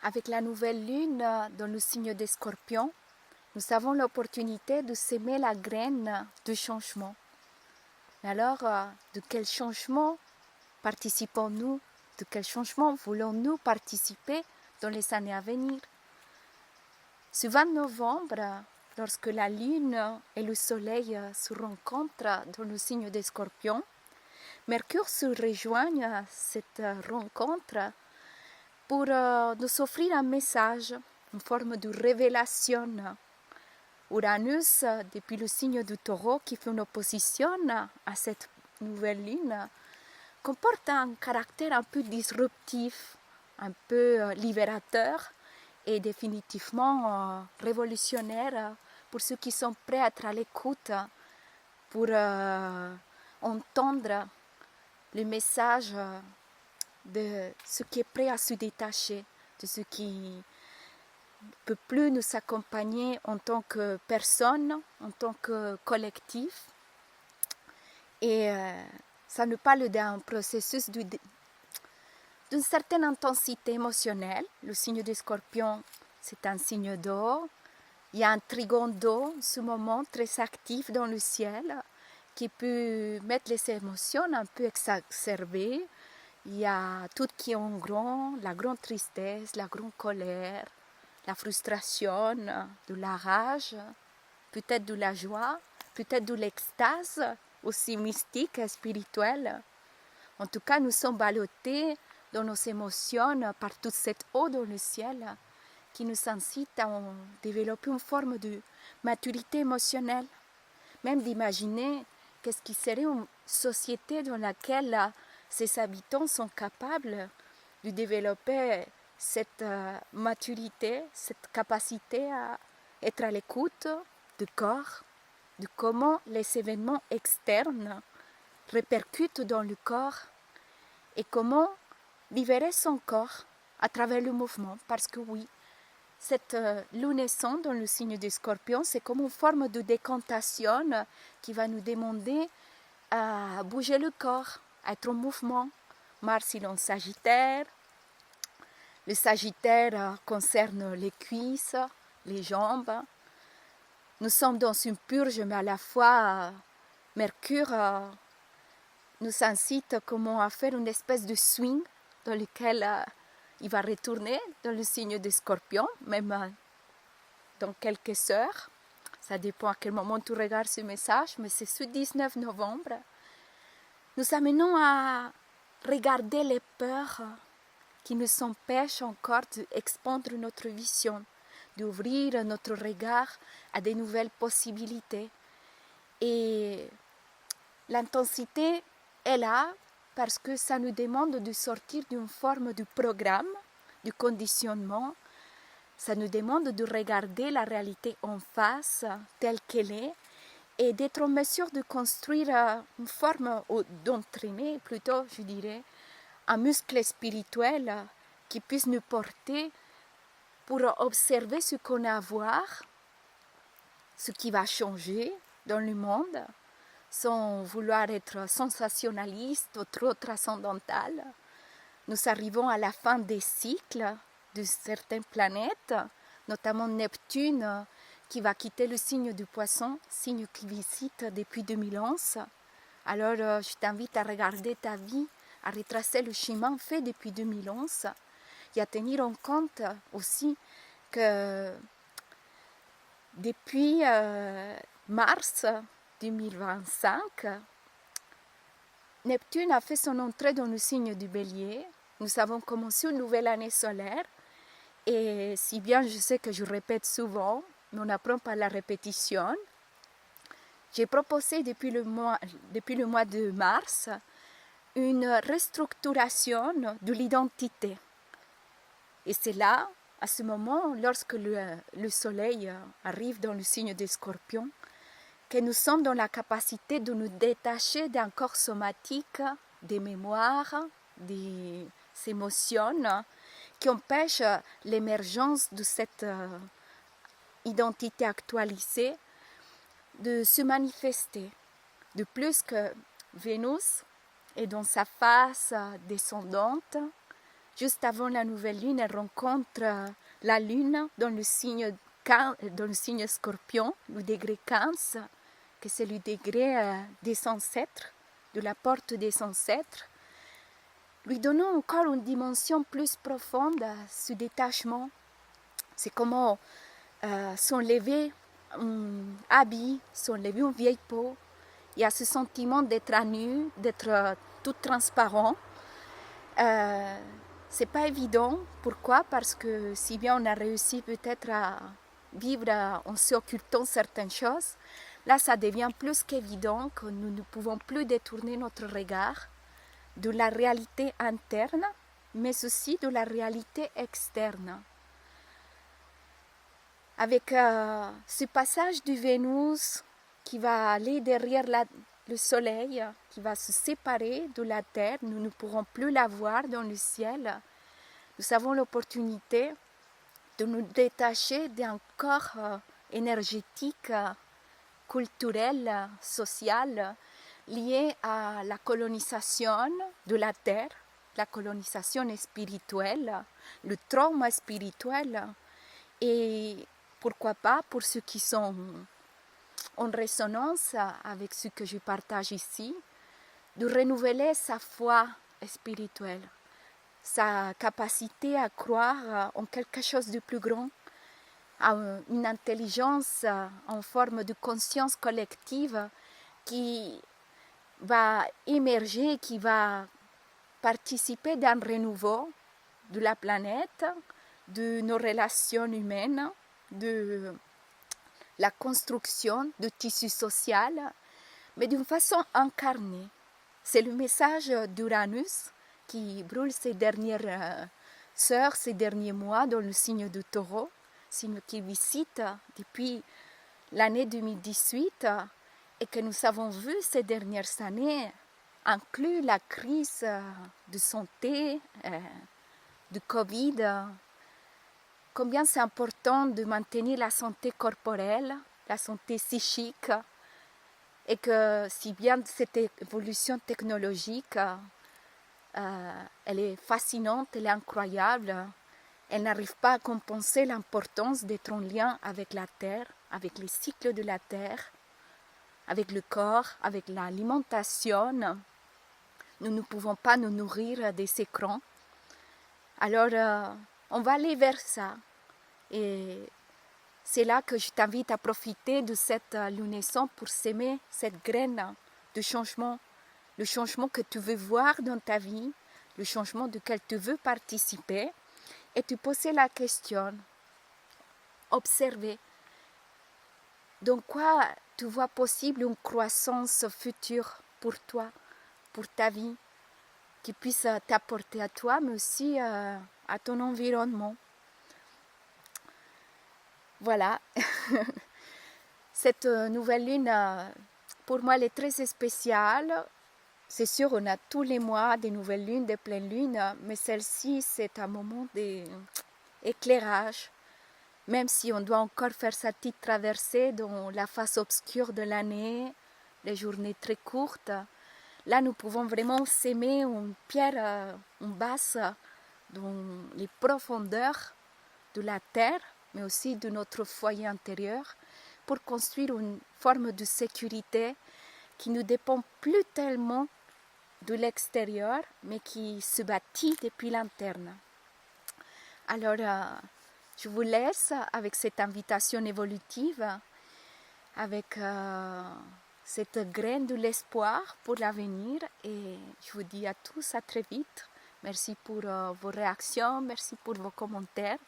Avec la nouvelle lune dans le signe des Scorpions, nous avons l'opportunité de s'aimer la graine du changement. Mais alors, de quel changement participons-nous? De quel changement voulons-nous participer dans les années à venir? Ce 20 novembre, lorsque la lune et le soleil se rencontrent dans le signe des Scorpions, Mercure se rejoigne à cette rencontre pour nous offrir un message, une forme de révélation. Uranus, depuis le signe du Taureau qui fait une opposition à cette nouvelle lune, comporte un caractère un peu disruptif, un peu libérateur et définitivement révolutionnaire pour ceux qui sont prêts à être à l'écoute, pour entendre le message de ce qui est prêt à se détacher, de ce qui ne peut plus nous accompagner en tant que personne, en tant que collectif. Et ça nous parle d'un processus d'une certaine intensité émotionnelle. Le signe des Scorpions, c'est un signe d'eau. Il y a un trigone d'eau, ce moment très actif dans le ciel, qui peut mettre les émotions un peu exacerbées. Il y a tout qui est en grand, la grande tristesse, la grande colère, la frustration, de la rage, peut-être de la joie, peut-être de l'extase, aussi mystique et spirituelle. En tout cas, nous sommes ballottés dans nos émotions par toute cette eau dans le ciel qui nous incite à développer une forme de maturité émotionnelle, même d'imaginer qu'est-ce qui serait une société dans laquelle ses habitants sont capables de développer cette maturité, cette capacité à être à l'écoute du corps, de comment les événements externes répercutent dans le corps et comment libérer son corps à travers le mouvement. Parce que oui, cette lunaison dans le signe des Scorpions, c'est comme une forme de décantation qui va nous demander à bouger le corps, à être en mouvement. Mars il est en Sagittaire. Le Sagittaire concerne les cuisses, les jambes. Nous sommes dans une purge, mais à la fois Mercure nous incite comment à faire une espèce de swing dans lequel il va retourner dans le signe des Scorpions, même dans quelques heures. Ça dépend à quel moment tu regardes ce message, mais c'est ce 19 novembre. Nous amenons à regarder les peurs qui nous empêchent encore d'expandre notre vision, d'ouvrir notre regard à de nouvelles possibilités. Et l'intensité est là parce que ça nous demande de sortir d'une forme de programme, du conditionnement. Ça nous demande de regarder la réalité en face, telle qu'elle est, et d'être en mesure de construire une forme, ou d'entraîner plutôt, je dirais, un muscle spirituel qui puisse nous porter pour observer ce qu'on a à voir, ce qui va changer dans le monde, sans vouloir être sensationnaliste ou trop transcendantal. Nous arrivons à la fin des cycles de certaines planètes, notamment Neptune, qui va quitter le signe du Poisson, signe qui visite depuis 2011. Alors, je t'invite à regarder ta vie, à retracer le chemin fait depuis 2011 et à tenir en compte aussi que depuis mars 2025, Neptune a fait son entrée dans le signe du Bélier. Nous avons commencé une nouvelle année solaire et si bien je sais que je répète souvent, mais on apprend par la répétition, j'ai proposé depuis le mois de mars une restructuration de l'identité. Et c'est là, à ce moment, lorsque le soleil arrive dans le signe des Scorpions, que nous sommes dans la capacité de nous détacher d'un corps somatique, des mémoires, des émotions qui empêchent l'émergence de cette identité actualisée de se manifester. De plus que Vénus est dans sa phase descendante, juste avant la nouvelle lune, elle rencontre la lune dans le signe Scorpion, le degré 15, que c'est le degré des ancêtres, de la porte des ancêtres, lui donnant encore une dimension plus profonde à ce détachement. C'est comment s'enlever un habit, s'enlever une vieille peau. Il y a ce sentiment d'être à nu, d'être tout transparent. C'est pas évident. Pourquoi? Parce que si bien on a réussi peut-être à vivre en s'occultant certaines choses, là ça devient plus qu'évident que nous ne pouvons plus détourner notre regard de la réalité interne, mais aussi de la réalité externe. Avec ce passage de Vénus qui va aller derrière le soleil, qui va se séparer de la Terre, nous ne pourrons plus la voir dans le ciel. Nous avons l'opportunité de nous détacher d'un corps énergétique, culturel, social, lié à la colonisation de la Terre, la colonisation spirituelle, le trauma spirituel, et pourquoi pas pour ceux qui sont en résonance avec ce que je partage ici, de renouveler sa foi spirituelle, sa capacité à croire en quelque chose de plus grand, à une intelligence en forme de conscience collective qui va émerger, qui va participer d'un renouveau de la planète, de nos relations humaines, de la construction de tissu social, mais d'une façon incarnée. C'est le message d'Uranus qui brûle ces dernières heures, ces derniers mois dans le signe du Taureau, signe qui visite depuis l'année 2018 et que nous avons vu ces dernières années inclut la crise de santé, du Covid, combien c'est important de maintenir la santé corporelle, la santé psychique, et que si bien cette évolution technologique, elle est fascinante, elle est incroyable, elle n'arrive pas à compenser l'importance d'être en lien avec la Terre, avec les cycles de la Terre, avec le corps, avec l'alimentation. Nous ne pouvons pas nous nourrir des écrans. Alors, on va aller vers ça. Et c'est là que je t'invite à profiter de cette lunaison pour s'aimer cette graine de changement, le changement que tu veux voir dans ta vie, le changement duquel tu veux participer, et te poser la question, observer dans quoi tu vois possible une croissance future pour toi, pour ta vie, qui puisse t'apporter à toi, mais aussi à ton environnement. Voilà, cette nouvelle lune, pour moi, elle est très spéciale. C'est sûr, on a tous les mois des nouvelles lunes, des pleines lunes, mais celle-ci, c'est un moment d'éclairage. Même si on doit encore faire sa petite traversée dans la face obscure de l'année, les journées très courtes, là, nous pouvons vraiment s'aimer une pierre basse dans les profondeurs de la terre, mais aussi de notre foyer intérieur, pour construire une forme de sécurité qui ne dépend plus tellement de l'extérieur, mais qui se bâtit depuis l'interne. Alors, je vous laisse avec cette invitation évolutive, avec cette graine de l'espoir pour l'avenir, et je vous dis à tous à très vite. Merci pour vos réactions, merci pour vos commentaires.